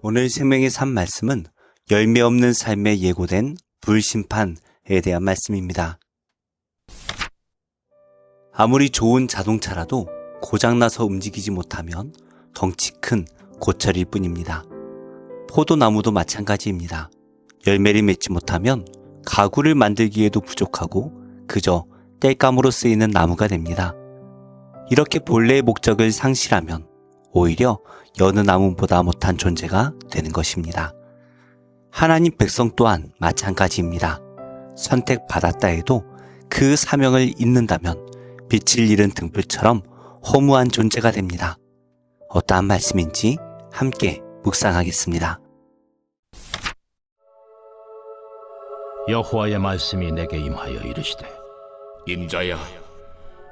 오늘 생명의 삶 말씀은 열매 없는 삶에 예고된 불심판에 대한 말씀입니다. 아무리 좋은 자동차라도 고장나서 움직이지 못하면 덩치 큰 고철일 뿐입니다. 포도나무도 마찬가지입니다. 열매를 맺지 못하면 가구를 만들기에도 부족하고 그저 땔감으로 쓰이는 나무가 됩니다. 이렇게 본래의 목적을 상실하면 오히려 여느 나무보다 못한 존재가 되는 것입니다. 하나님 백성 또한 마찬가지입니다. 선택받았다 해도 그 사명을 잊는다면 빛을 잃은 등불처럼 허무한 존재가 됩니다. 어떠한 말씀인지 함께 묵상하겠습니다. 여호와의 말씀이 내게 임하여 이르시되, 인자야,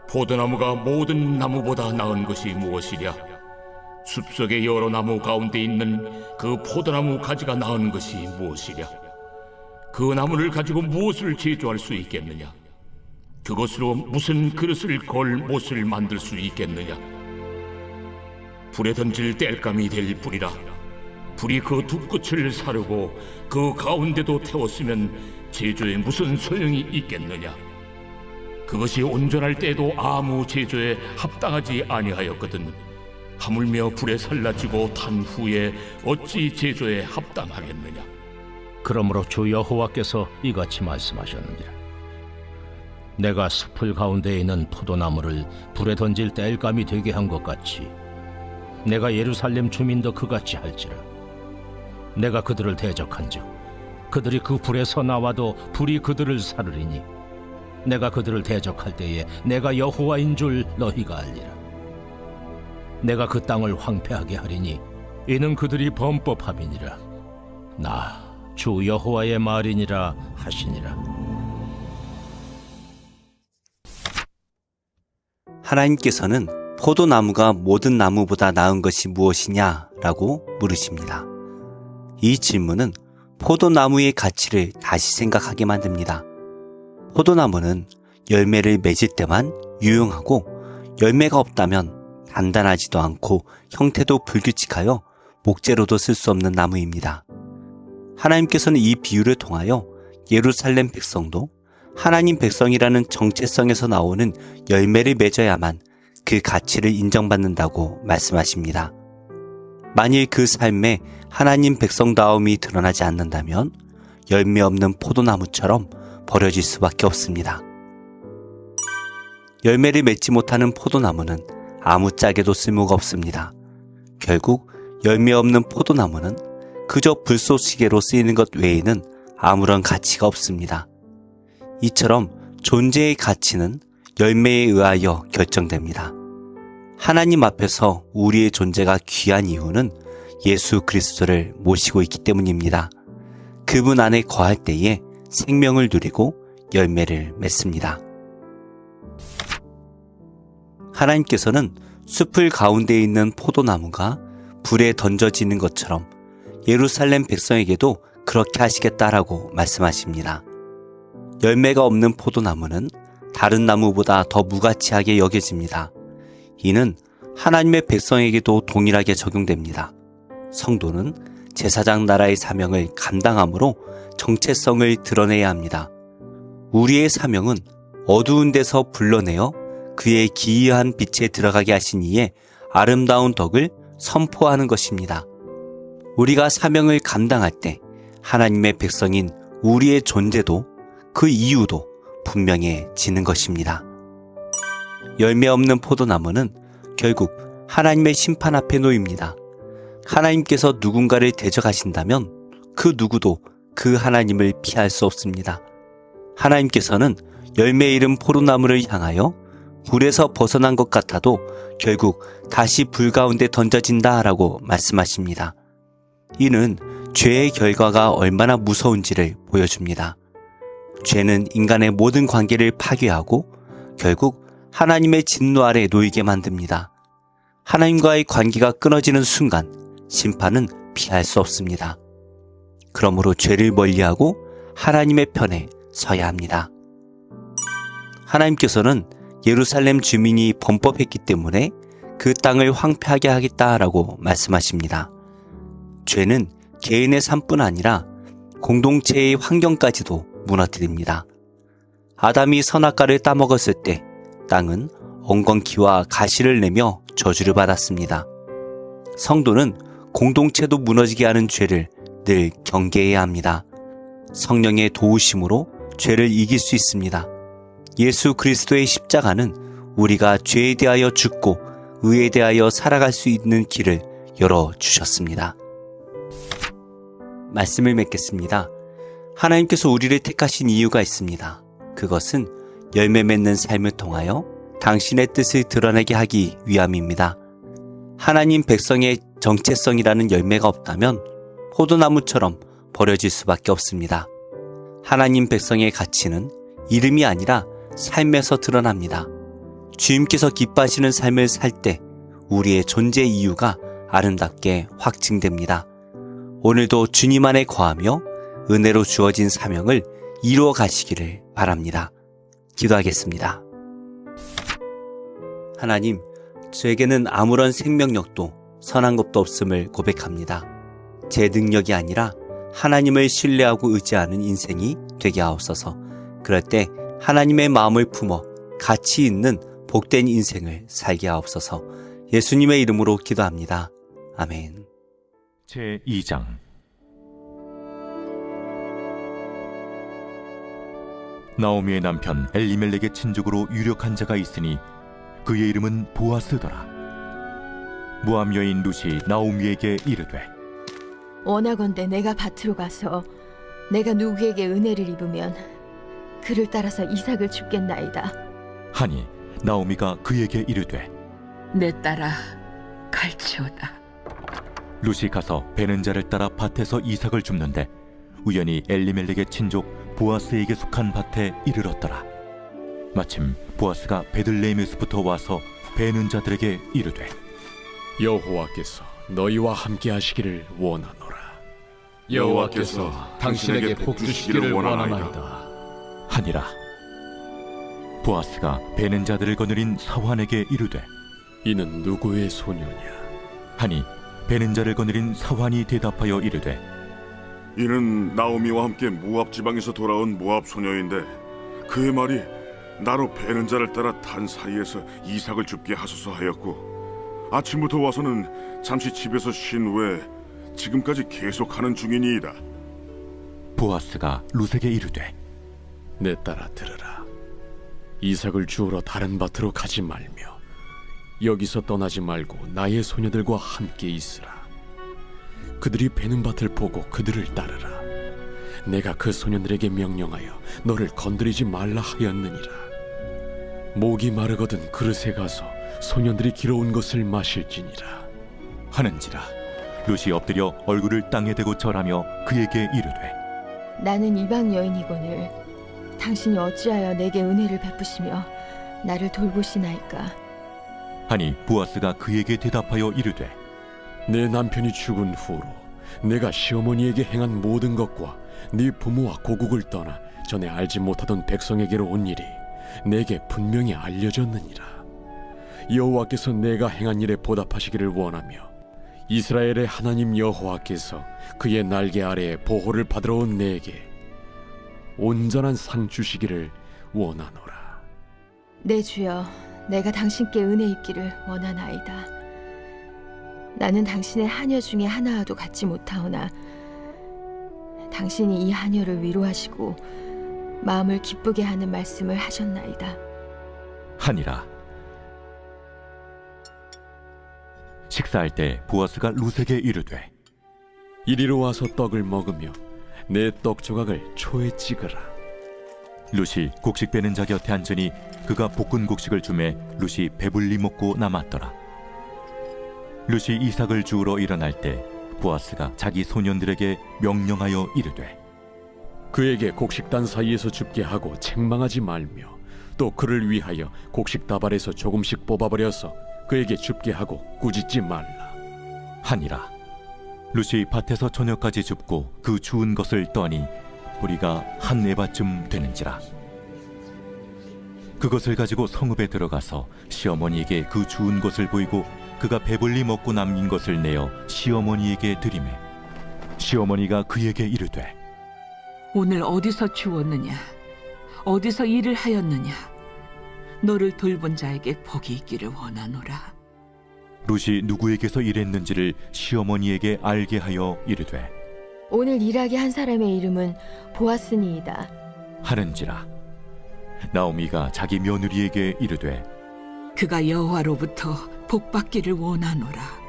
포도나무가 모든 나무보다 나은 것이 무엇이랴? 숲속의 여러 나무 가운데 있는 그 포도나무 가지가 나은 것이 무엇이랴? 그 나무를 가지고 무엇을 제조할 수 있겠느냐? 그것으로 무슨 그릇을 걸 못을 만들 수 있겠느냐? 불에 던질 땔감이 될 불이라. 불이 그 두 끝을 사르고 그 가운데도 태웠으면 제조에 무슨 소용이 있겠느냐? 그것이 온전할 때에도 아무 제조에 합당하지 아니하였거든 하물며 불에 살라지고 탄 후에 어찌 제조에 합당하겠느냐? 그러므로 주 여호와께서 이같이 말씀하셨느니라. 내가 숲을 가운데 있는 포도나무를 불에 던질 땔감이 되게 한 것 같이 내가 예루살렘 주민도 그같이 할지라. 내가 그들을 대적한즉 그들이 그 불에서 나와도 불이 그들을 사르리니 내가 그들을 대적할 때에 내가 여호와인 줄 너희가 알리라. 내가 그 땅을 황폐하게 하리니 이는 그들이 범법함이니라. 나 주 여호와의 말이니라 하시니라. 하나님께서는 포도나무가 모든 나무보다 나은 것이 무엇이냐라고 물으십니다. 이 질문은 포도나무의 가치를 다시 생각하게 만듭니다. 포도나무는 열매를 맺을 때만 유용하고 열매가 없다면 단단하지도 않고 형태도 불규칙하여 목재로도 쓸 수 없는 나무입니다. 하나님께서는 이 비유를 통하여 예루살렘 백성도 하나님 백성이라는 정체성에서 나오는 열매를 맺어야만 그 가치를 인정받는다고 말씀하십니다. 만일 그 삶에 하나님 백성다움이 드러나지 않는다면 열매 없는 포도나무처럼 버려질 수밖에 없습니다. 열매를 맺지 못하는 포도나무는 아무짝에도 쓸모가 없습니다. 결국 열매 없는 포도나무는 그저 불쏘시개로 쓰이는 것 외에는 아무런 가치가 없습니다. 이처럼 존재의 가치는 열매에 의하여 결정됩니다. 하나님 앞에서 우리의 존재가 귀한 이유는 예수 그리스도를 모시고 있기 때문입니다. 그분 안에 거할 때에 생명을 누리고 열매를 맺습니다. 하나님께서는 숲을 가운데 있는 포도나무가 불에 던져지는 것처럼 예루살렘 백성에게도 그렇게 하시겠다라고 말씀하십니다. 열매가 없는 포도나무는 다른 나무보다 더 무가치하게 여겨집니다. 이는 하나님의 백성에게도 동일하게 적용됩니다. 성도는 제사장 나라의 사명을 감당함으로 정체성을 드러내야 합니다. 우리의 사명은 어두운 데서 불러내어 그의 기이한 빛에 들어가게 하신 이의 아름다운 덕을 선포하는 것입니다. 우리가 사명을 감당할 때 하나님의 백성인 우리의 존재도 그 이유도 분명해지는 것입니다. 열매 없는 포도나무는 결국 하나님의 심판 앞에 놓입니다. 하나님께서 누군가를 대적하신다면 그 누구도 그 하나님을 피할 수 없습니다. 하나님께서는 열매 잃은 포도나무를 향하여 불에서 벗어난 것 같아도 결국 다시 불 가운데 던져진다라고 말씀하십니다. 이는 죄의 결과가 얼마나 무서운지를 보여줍니다. 죄는 인간의 모든 관계를 파괴하고 결국 하나님의 진노 아래 놓이게 만듭니다. 하나님과의 관계가 끊어지는 순간 심판은 피할 수 없습니다. 그러므로 죄를 멀리하고 하나님의 편에 서야 합니다. 하나님께서는 예루살렘 주민이 범법했기 때문에 그 땅을 황폐하게 하겠다라고 말씀하십니다. 죄는 개인의 삶뿐 아니라 공동체의 환경까지도 무너뜨립니다. 아담이 선악과를 따먹었을 때 땅은 엉겅퀴와 가시를 내며 저주를 받았습니다. 성도는 공동체도 무너지게 하는 죄를 늘 경계해야 합니다. 성령의 도우심으로 죄를 이길 수 있습니다. 예수 그리스도의 십자가는 우리가 죄에 대하여 죽고 의에 대하여 살아갈 수 있는 길을 열어주셨습니다. 말씀을 맺겠습니다. 하나님께서 우리를 택하신 이유가 있습니다. 그것은 열매 맺는 삶을 통하여 당신의 뜻을 드러내게 하기 위함입니다. 하나님 백성의 정체성이라는 열매가 없다면 포도나무처럼 버려질 수밖에 없습니다. 하나님 백성의 가치는 이름이 아니라 삶에서 드러납니다. 주님께서 기뻐하시는 삶을 살 때 우리의 존재 이유가 아름답게 확증됩니다. 오늘도 주님 안에 거하며 은혜로 주어진 사명을 이루어 가시기를 바랍니다. 기도하겠습니다. 하나님, 저에게는 아무런 생명력도 선한 것도 없음을 고백합니다. 제 능력이 아니라 하나님을 신뢰하고 의지하는 인생이 되게 하옵소서. 그럴 때 하나님의 마음을 품어 가치 있는 복된 인생을 살게 하옵소서. 예수님의 이름으로 기도합니다. 아멘. 제2장 나오미의 남편 엘리멜렉의 친족으로 유력한 자가 있으니 그의 이름은 보아스더라. 모압 여인 룻이 나오미에게 이르되 원하건대 내가 밭으로 가서 내가 누구에게 은혜를 입으면 그를 따라서 이삭을 줍겠나이다. 하니 나오미가 그에게 이르되 내 딸아 갈치오다. 룻이 가서 베는 자를 따라 밭에서 이삭을 줍는데 우연히 엘리멜렉의 친족 보아스에게 속한 밭에 이르렀더라. 마침 보아스가 베들레헴에서부터 와서 베는 자들에게 이르되 여호와께서 너희와 함께 하시기를 원하노라. 여호와께서 당신에게 복 주시기를 원하나이다 하니라. 보아스가 베는 자들을 거느린 사환에게 이르되 이는 누구의 소녀냐? 하니 베는 자를 거느린 사환이 대답하여 이르되 이는 나오미와 함께 모압 지방에서 돌아온 모압 소녀인데 그의 말이 나로 베는 자를 따라 단 사이에서 이삭을 줍게 하소서 하였고 아침부터 와서는 잠시 집에서 쉰 후에 지금까지 계속하는 중이니이다. 보아스가 룻에게 이르되 내 딸아 들으라. 이삭을 주우러 다른 밭으로 가지 말며 여기서 떠나지 말고 나의 소녀들과 함께 있으라. 그들이 베는 밭을 보고 그들을 따르라. 내가 그 소년들에게 명령하여 너를 건드리지 말라 하였느니라. 목이 마르거든 그릇에 가서 소년들이 길어온 것을 마실지니라. 하는지라. 룻이 엎드려 얼굴을 땅에 대고 절하며 그에게 이르되 나는 이방 여인이거늘 당신이 어찌하여 내게 은혜를 베푸시며 나를 돌보시나이까. 하니 보아스가 그에게 대답하여 이르되 내 남편이 죽은 후로 내가 시어머니에게 행한 모든 것과 네 부모와 고국을 떠나 전에 알지 못하던 백성에게로 온 일이 내게 분명히 알려졌느니라. 여호와께서 내가 행한 일에 보답하시기를 원하며 이스라엘의 하나님 여호와께서 그의 날개 아래에 보호를 받으러 온 내게 온전한 상 주시기를 원하노라. 내 주여, 내가 당신께 은혜 입기를 원하나이다. 나는 당신의 하녀 중에 하나와도 같지 못하오나 당신이 이 하녀를 위로하시고 마음을 기쁘게 하는 말씀을 하셨나이다. 하니라. 식사할 때 보아스가 룻에게 이르되 이리로 와서 떡을 먹으며 내 떡 조각을 초에 찍으라. 룻이 곡식 베는 자 곁에 앉으니 그가 볶은 곡식을 주매 룻이 배불리 먹고 남았더라. 룻이 이삭을 주우러 일어날 때 보아스가 자기 소년들에게 명령하여 이르되 그에게 곡식단 사이에서 줍게 하고 책망하지 말며 또 그를 위하여 곡식 다발에서 조금씩 뽑아버려서 그에게 줍게 하고 꾸짖지 말라 하니라. 룻이 밭에서 저녁까지 줍고 그 주운 것을 떠니 우리가 한 에바쯤 되는지라. 그것을 가지고 성읍에 들어가서 시어머니에게 그 주운 것을 보이고 그가 배불리 먹고 남긴 것을 내어 시어머니에게 드리매 시어머니가 그에게 이르되 오늘 어디서 주웠느냐? 어디서 일을 하였느냐? 너를 돌본 자에게 복이 있기를 원하노라. 룻이 누구에게서 일했는지를 시어머니에게 알게 하여 이르되 오늘 일하게 한 사람의 이름은 보아스니이다. 하는지라. 나오미가 자기 며느리에게 이르되 그가 여호와로부터 복 받기를 원하노라.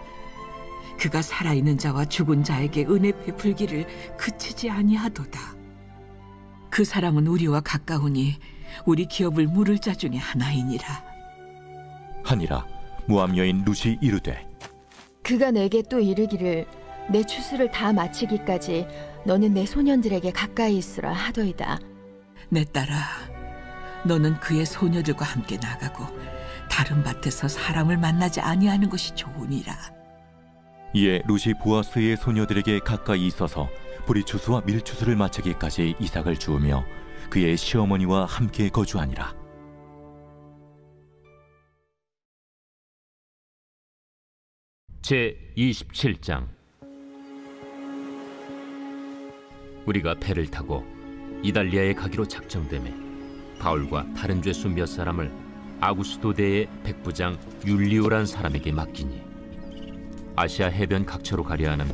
그가 살아있는 자와 죽은 자에게 은혜 베풀기를 그치지 아니하도다. 그 사람은 우리와 가까우니 우리 기업을 물을 자 중에 하나이니라. 하니라. 모압 여인 룻이 이르되 그가 내게 또 이르기를 내 추수를 다 마치기까지 너는 내 소년들에게 가까이 있으라 하더이다. 내 딸아, 너는 그의 소녀들과 함께 나가고 다른 밭에서 사람을 만나지 아니하는 것이 좋으니라. 이에 룻이 보아스의 소녀들에게 가까이 있어서 보리추수와 밀추수를 마치기까지 이삭을 주우며 그의 시어머니와 함께 거주하니라. 제 27장. 우리가 배를 타고 이달리아에 가기로 작정되매 바울과 다른 죄수 몇 사람을 아구스도대의 백부장 율리오란 사람에게 맡기니 아시아 해변 각처로 가려 하는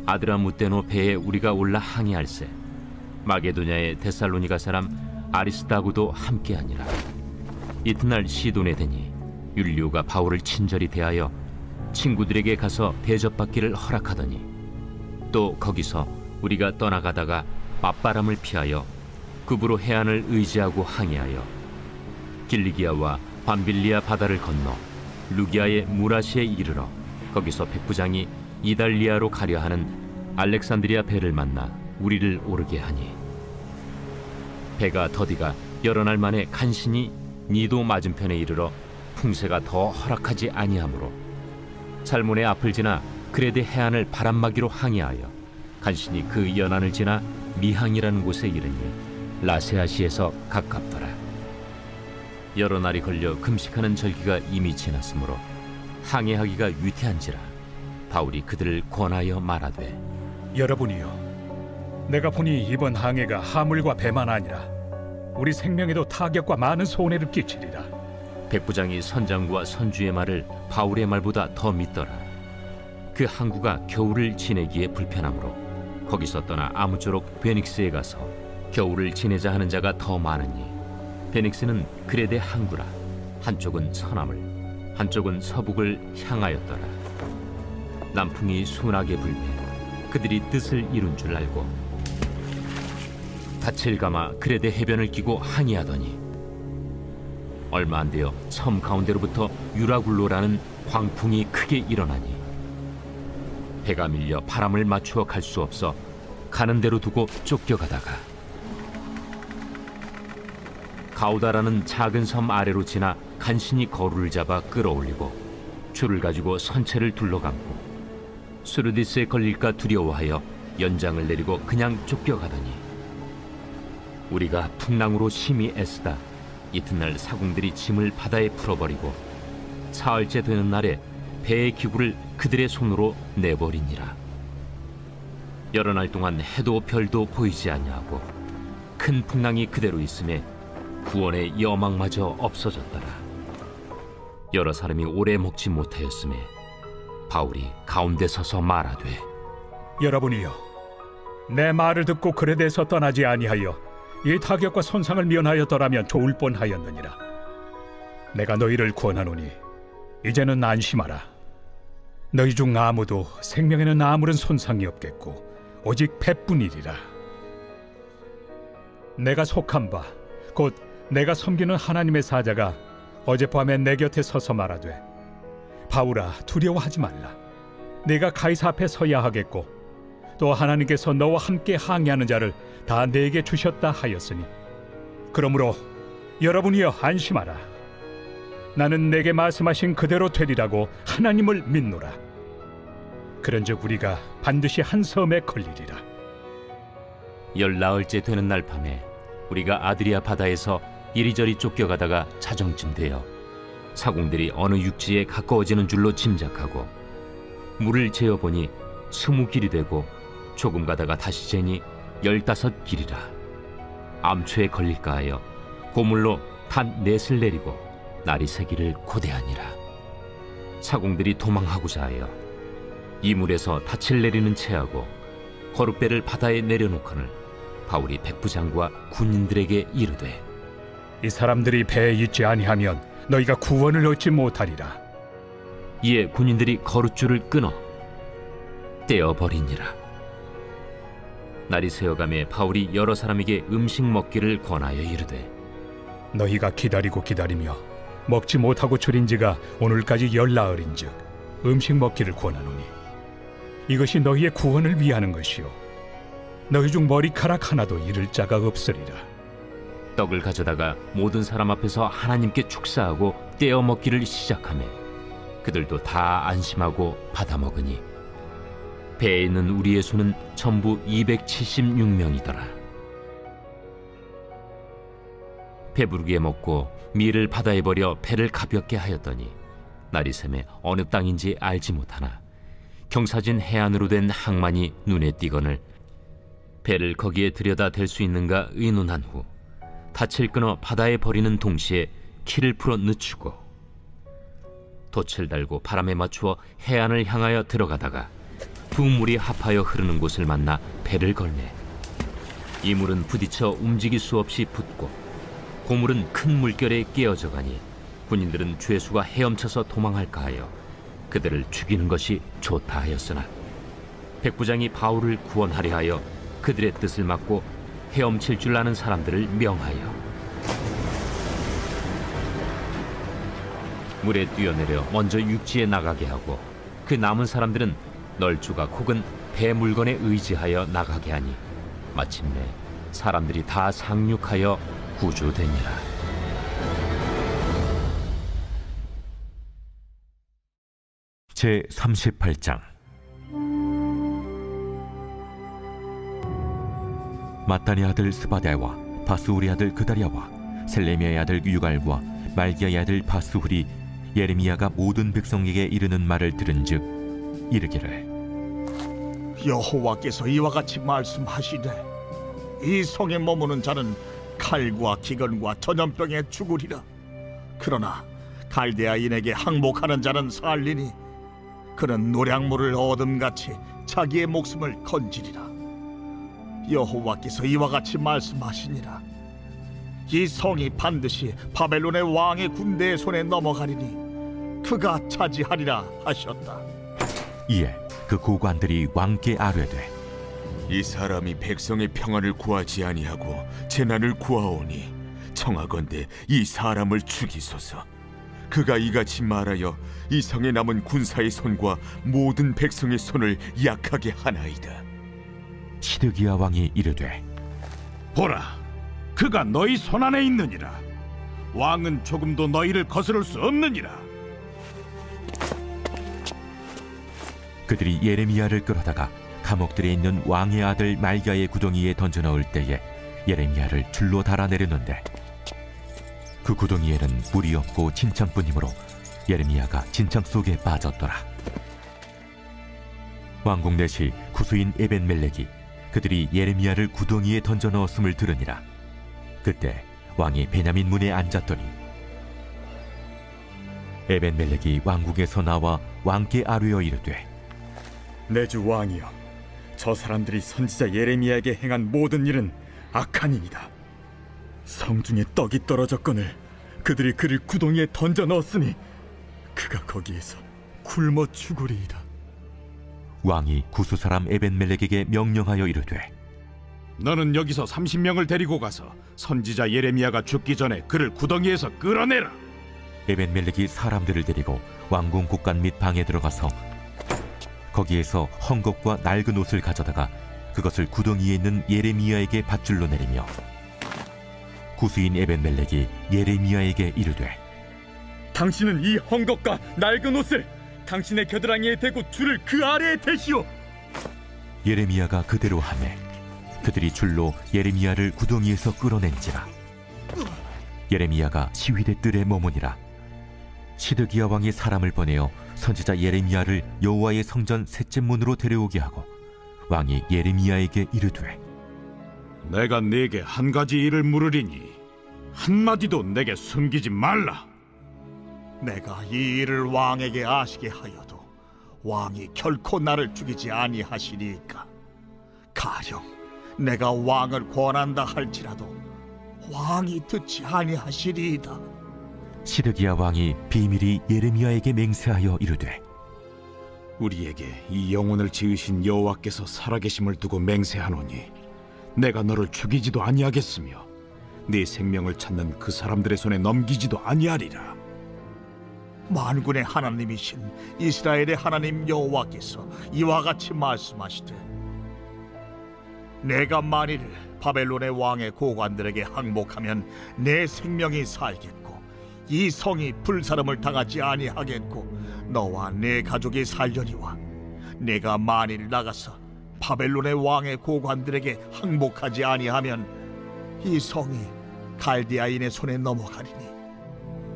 아드라무테노 배에 우리가 올라 항해할세 마게도냐의 데살로니가 사람 아리스다고도 함께하니라. 이튿날 시돈에 되니 율리오가 바울을 친절히 대하여 친구들에게 가서 대접받기를 허락하더니 또 거기서 우리가 떠나가다가 맞바람을 피하여 급으로 해안을 의지하고 항해하여 길리기아와 밤빌리아 바다를 건너 루기아의 무라시에 이르러 거기서 백부장이 이달리아로 가려 하는 알렉산드리아 배를 만나 우리를 오르게 하니 배가 더디가 여러 날 만에 간신히 니도 맞은편에 이르러 풍세가 더 허락하지 아니하므로 살몬의 앞을 지나 그레데 해안을 바람막이로 항해하여 간신히 그 연안을 지나 미항이라는 곳에 이르니 라세아시에서 가깝더라. 여러 날이 걸려 금식하는 절기가 이미 지났으므로 항해하기가 위태한지라 바울이 그들을 권하여 말하되 여러분이여, 내가 보니 이번 항해가 하물과 배만 아니라 우리 생명에도 타격과 많은 손해를 끼치리라. 백부장이 선장과 선주의 말을 바울의 말보다 더 믿더라. 그 항구가 겨울을 지내기에 불편하므로 거기서 떠나 아무쪼록 베닉스에 가서 겨울을 지내자 하는 자가 더 많으니 베닉스는 그레데 항구라. 한쪽은 서남을 한쪽은 서북을 향하였더라. 남풍이 순하게 불매 그들이 뜻을 이룬 줄 알고 닻을 감아 그레데 해변을 끼고 항해하더니 얼마 안 되어 섬 가운데로부터 유라굴로라는 광풍이 크게 일어나니 배가 밀려 바람을 맞추어 갈 수 없어 가는 대로 두고 쫓겨가다가 가우다라는 작은 섬 아래로 지나 간신히 거루를 잡아 끌어올리고 줄을 가지고 선체를 둘러감고 수르디스에 걸릴까 두려워하여 연장을 내리고 그냥 쫓겨가더니 우리가 풍랑으로 심히 애쓰다 이튿날 사공들이 짐을 바다에 풀어버리고 사흘째 되는 날에 배의 기구를 그들의 손으로 내버리니라. 여러 날 동안 해도 별도 보이지 아니하고 큰 풍랑이 그대로 있음에 구원의 여망마저 없어졌더라. 여러 사람이 오래 먹지 못하였음에 바울이 가운데 서서 말하되 여러분이여, 내 말을 듣고 그레데에서 떠나지 아니하여 이 타격과 손상을 면하였더라면 좋을 뻔하였느니라. 내가 너희를 구원하노니 이제는 안심하라. 너희 중 아무도 생명에는 아무런 손상이 없겠고 오직 배뿐이리라. 내가 속한 바 곧 내가 섬기는 하나님의 사자가 어젯밤에 내 곁에 서서 말하되 바울아, 두려워하지 말라. 네가 가이사 앞에 서야 하겠고 또 하나님께서 너와 함께 항해하는 자를 다 내게 주셨다 하였으니 그러므로 여러분이여 안심하라. 나는 내게 말씀하신 그대로 되리라고 하나님을 믿노라. 그런즉 우리가 반드시 한 섬에 걸리리라. 열나흘째 되는 날 밤에 우리가 아드리아 바다에서 이리저리 쫓겨가다가 자정쯤 되어 사공들이 어느 육지에 가까워지는 줄로 짐작하고 물을 재어보니 20길이 되고 조금 가다가 다시 재니 15길이라. 암초에 걸릴까 하여 고물로 단 넷을 내리고 날이 새기를 고대하니라. 사공들이 도망하고자 하여 이물에서 닻을 내리는 채하고 거룻배를 바다에 내려놓거늘 바울이 백부장과 군인들에게 이르되 이 사람들이 배에 있지 아니하면 너희가 구원을 얻지 못하리라. 이에 군인들이 거룻줄을 끊어 떼어버리니라. 날이 새어가매 바울이 여러 사람에게 음식 먹기를 권하여 이르되 너희가 기다리고 기다리며 먹지 못하고 줄인 지가 오늘까지 열나흘인즉 음식 먹기를 권하노니 이것이 너희의 구원을 위하는 것이요 너희 중 머리카락 하나도 잃을 자가 없으리라. 떡을 가져다가 모든 사람 앞에서 하나님께 축사하고 떼어 먹기를 시작하매 그들도 다 안심하고 받아 먹으니 배에 있는 우리의 수는 전부 276명이더라. 배부르게 먹고 밀을 바다에 버려 배를 가볍게 하였더니 날이 새매 어느 땅인지 알지 못하나 경사진 해안으로 된 항만이 눈에 띄거늘 배를 거기에 들여다 댈 수 있는가 의논한 후 닻을 끊어 바다에 버리는 동시에 키를 풀어 늦추고 돛을 달고 바람에 맞추어 해안을 향하여 들어가다가 부물이 합하여 흐르는 곳을 만나 배를 걸매 이 물은 부딪혀 움직일 수 없이 붙고 고물은 큰 물결에 깨어져 가니 군인들은 죄수가 헤엄쳐서 도망할까 하여 그들을 죽이는 것이 좋다 하였으나 백부장이 바울을 구원하려 하여 그들의 뜻을 막고 헤엄칠 줄 아는 사람들을 명하여 물에 뛰어내려 먼저 육지에 나가게 하고 그 남은 사람들은 널조각 혹은 배 물건에 의지하여 나가게 하니 마침내 사람들이 다 상륙하여 구조되니라. 제 38장. 마따니 아들 스바데와 바스후리 아들 그다리아와 셀레미아의 아들 유갈과 말기야의 아들 바스후리 예레미야가 모든 백성에게 이르는 말을 들은즉 이르기를 여호와께서 이와 같이 말씀하시되 이 성에 머무는 자는 칼과 기근과 전염병에 죽으리라. 그러나 갈대아인에게 항복하는 자는 살리니 그는 노량물을 얻음같이 자기의 목숨을 건지리라. 여호와께서 이와 같이 말씀하시니라. 이 성이 반드시 바벨론의 왕의 군대의 손에 넘어가리니 그가 차지하리라 하셨다. 이에 그 고관들이 왕께 아뢰되 이 사람이 백성의 평안을 구하지 아니하고 재난을 구하오니 청하건대 이 사람을 죽이소서. 그가 이같이 말하여 이 성에 남은 군사의 손과 모든 백성의 손을 약하게 하나이다. 시드기야 왕이 이르되 보라, 그가 너희 손안에 있느니라. 왕은 조금도 너희를 거스를 수 없느니라. 그들이 예레미야를 끌어다가 감옥들에 있는 왕의 아들 말기야의 구덩이에 던져 넣을 때에 예레미야를 줄로 달아 내렸는데 그 구덩이에는 물이 없고 진창뿐이므로 예레미야가 진창 속에 빠졌더라. 왕궁 내시 구수인 에벤멜렉이 그들이 예레미야를 구덩이에 던져 넣었음을 들으니라. 그때 왕이 베냐민 문에 앉았더니 에벤멜렉이 왕궁에서 나와 왕께 아뢰어 이르되 내 주 왕이여, 저 사람들이 선지자 예레미야에게 행한 모든 일은 악한이니이다. 성중에 떡이 떨어졌거늘 그들이 그를 구덩이에 던져 넣었으니 그가 거기에서 굶어 죽으리이다. 왕이 구수 사람 에벤멜렉에게 명령하여 이르되 너는 여기서 30명을 데리고 가서 선지자 예레미야가 죽기 전에 그를 구덩이에서 끌어내라. 에벤멜렉이 사람들을 데리고 왕궁 곳간 및 방에 들어가서 거기에서 헝겊과 낡은 옷을 가져다가 그것을 구덩이에 있는 예레미야에게 밧줄로 내리며 구수인 에벤멜렉이 예레미야에게 이르되 당신은 이 헝겊과 낡은 옷을 당신의 겨드랑이에 대고 줄을 그 아래에 대시오. 예레미야가 그대로 하매 그들이 줄로 예레미야를 구덩이에서 끌어낸지라. 예레미야가 시위대 뜰에 머무니라. 시드기야 왕이 사람을 보내어 선지자 예레미야를 여호와의 성전 셋째 문으로 데려오게 하고 왕이 예레미야에게 이르되 내가 네게 한 가지 일을 물으리니 한마디도 내게 숨기지 말라. 내가 이 일을 왕에게 아시게 하여도 왕이 결코 나를 죽이지 아니하시리이까. 가령 내가 왕을 권한다 할지라도 왕이 듣지 아니하시리이다. 시드기야 왕이 비밀이 예레미야에게 맹세하여 이르되 우리에게 이 영혼을 지으신 여호와께서 살아계심을 두고 맹세하노니 내가 너를 죽이지도 아니하겠으며 네 생명을 찾는 그 사람들의 손에 넘기지도 아니하리라. 만군의 하나님이신 이스라엘의 하나님 여호와께서 이와 같이 말씀하시되 내가 만일 바벨론의 왕의 고관들에게 항복하면 내 생명이 살겠고 이 성이 불사름을 당하지 아니하겠고 너와 내 가족이 살려니와 내가 만일 나가서 바벨론의 왕의 고관들에게 항복하지 아니하면 이 성이 갈대아인의 손에 넘어가리니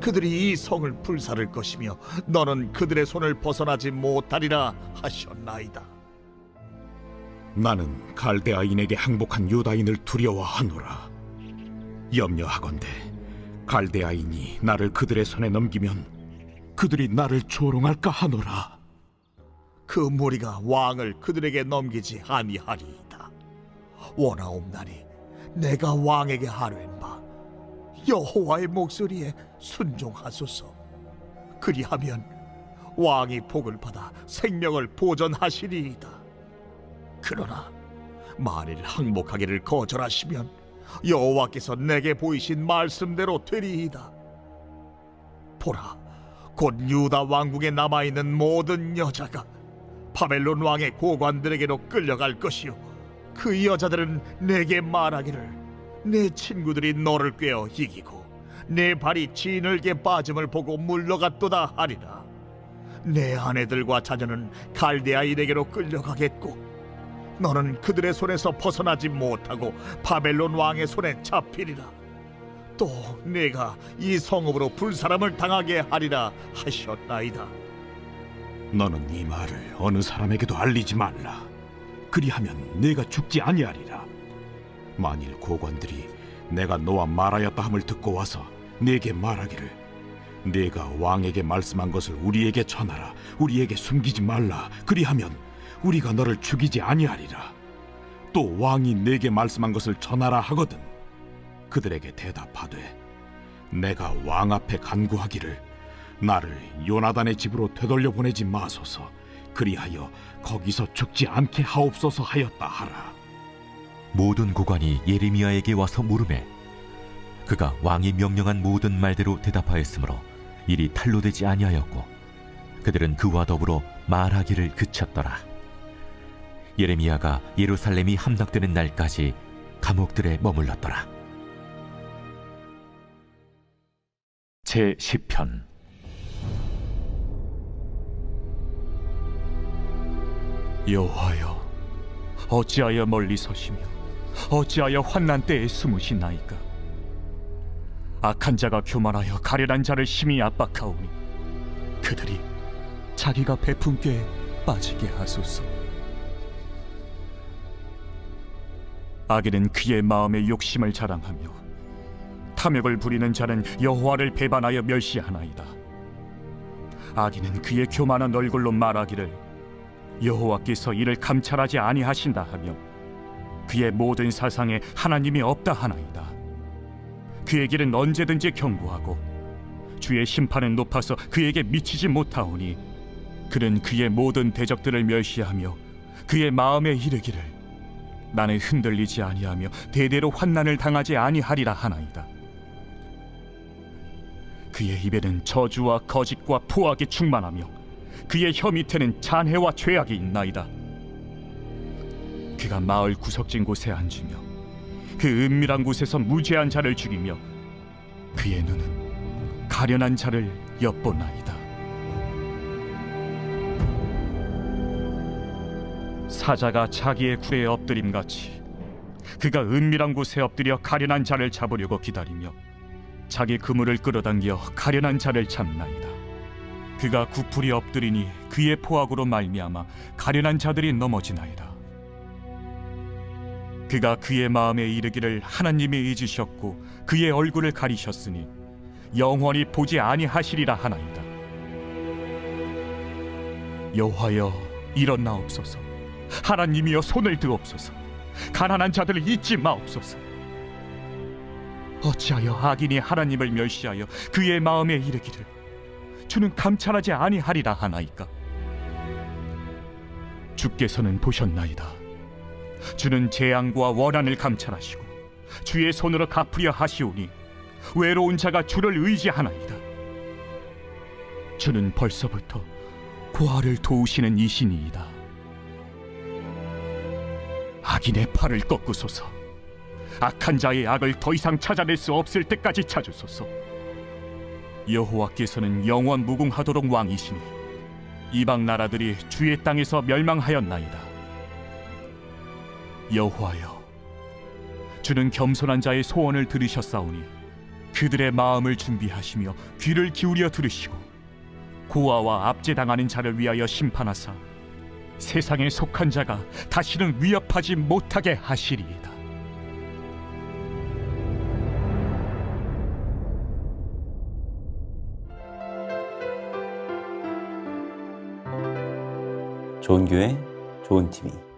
그들이 이 성을 불사를 것이며 너는 그들의 손을 벗어나지 못하리라 하셨나이다. 나는 갈대아인에게 항복한 유다인을 두려워하노라. 염려하건대 갈대아인이 나를 그들의 손에 넘기면 그들이 나를 조롱할까 하노라. 그 무리가 왕을 그들에게 넘기지 아니하리이다. 원하옵나니 내가 왕에게 하려는 바 여호와의 목소리에 순종하소서. 그리하면 왕이 복을 받아 생명을 보전하시리이다. 그러나 만일 항복하기를 거절하시면 여호와께서 내게 보이신 말씀대로 되리이다. 보라, 곧 유다 왕국에 남아있는 모든 여자가 바벨론 왕의 고관들에게로 끌려갈 것이요 그 여자들은 내게 말하기를 내 친구들이 너를 꿰어 이기고 내 발이 진흙에 빠짐을 보고 물러갔도다 하리라. 내 아내들과 자녀는 갈대아인에게로 끌려가겠고 너는 그들의 손에서 벗어나지 못하고 바벨론 왕의 손에 잡히리라. 또 내가 이 성읍으로 불사람을 당하게 하리라 하셨나이다. 너는 이 말을 어느 사람에게도 알리지 말라. 그리하면 내가 죽지 아니하리라. 만일 고관들이 내가 너와 말하였다 함을 듣고 와서 내게 말하기를 내가 왕에게 말씀한 것을 우리에게 전하라. 우리에게 숨기지 말라. 그리하면 우리가 너를 죽이지 아니하리라. 또 왕이 내게 말씀한 것을 전하라 하거든 그들에게 대답하되 내가 왕 앞에 간구하기를 나를 요나단의 집으로 되돌려 보내지 마소서. 그리하여 거기서 죽지 않게 하옵소서 하였다 하라. 모든 고관이 예레미야에게 와서 물으매 그가 왕이 명령한 모든 말대로 대답하였으므로 일이 탄로되지 아니하였고 그들은 그와 더불어 말하기를 그쳤더라. 예레미야가 예루살렘이 함락되는 날까지 감옥들에 머물렀더라. 제10편. 여호와여, 어찌하여 멀리 서시며 어찌하여 환난 때에 숨으시나이까. 악한 자가 교만하여 가련한 자를 심히 압박하오니 그들이 자기가 베푼 꾀에 빠지게 하소서. 악인은 그의 마음의 욕심을 자랑하며 탐욕을 부리는 자는 여호와를 배반하여 멸시하나이다. 악인은 그의 교만한 얼굴로 말하기를 여호와께서 이를 감찰하지 아니하신다 하며 그의 모든 사상에 하나님이 없다 하나이다. 그의 길은 언제든지 견고하고 주의 심판은 높아서 그에게 미치지 못하오니 그는 그의 모든 대적들을 멸시하며 그의 마음에 이르기를 나는 흔들리지 아니하며 대대로 환난을 당하지 아니하리라 하나이다. 그의 입에는 저주와 거짓과 포악이 충만하며 그의 혀 밑에는 잔해와 죄악이 있나이다. 그가 마을 구석진 곳에 앉으며 그 은밀한 곳에서 무죄한 자를 죽이며 그의 눈은 가련한 자를 엿보나이다. 사자가 자기의 굴에 엎드림같이 그가 은밀한 곳에 엎드려 가련한 자를 잡으려고 기다리며 자기 그물을 끌어당겨 가련한 자를 잡나이다. 그가 구풀이 엎드리니 그의 포악으로 말미암아 가련한 자들이 넘어지나이다. 그가 그의 마음에 이르기를 하나님이 잊으셨고 그의 얼굴을 가리셨으니 영원히 보지 아니하시리라 하나이다. 여호와여 일어나옵소서. 하나님이여 손을 드옵소서. 가난한 자들을 잊지 마옵소서. 어찌하여 악인이 하나님을 멸시하여 그의 마음에 이르기를 주는 감찰하지 아니하리라 하나이까. 주께서는 보셨나이다. 주는 재앙과 원한을 감찰하시고 주의 손으로 갚으려 하시오니 외로운 자가 주를 의지하나이다. 주는 벌써부터 고아를 도우시는 이신이이다. 악인의 팔을 꺾으소서. 악한 자의 악을 더 이상 찾아낼 수 없을 때까지 찾으소서. 여호와께서는 영원 무궁하도록 왕이시니 이방 나라들이 주의 땅에서 멸망하였나이다. 여호와여, 주는 겸손한 자의 소원을 들으셨사오니 그들의 마음을 준비하시며 귀를 기울여 들으시고 고아와 압제당하는 자를 위하여 심판하사 세상에 속한 자가 다시는 위협하지 못하게 하시리이다. 좋은 교회, 좋은 TV.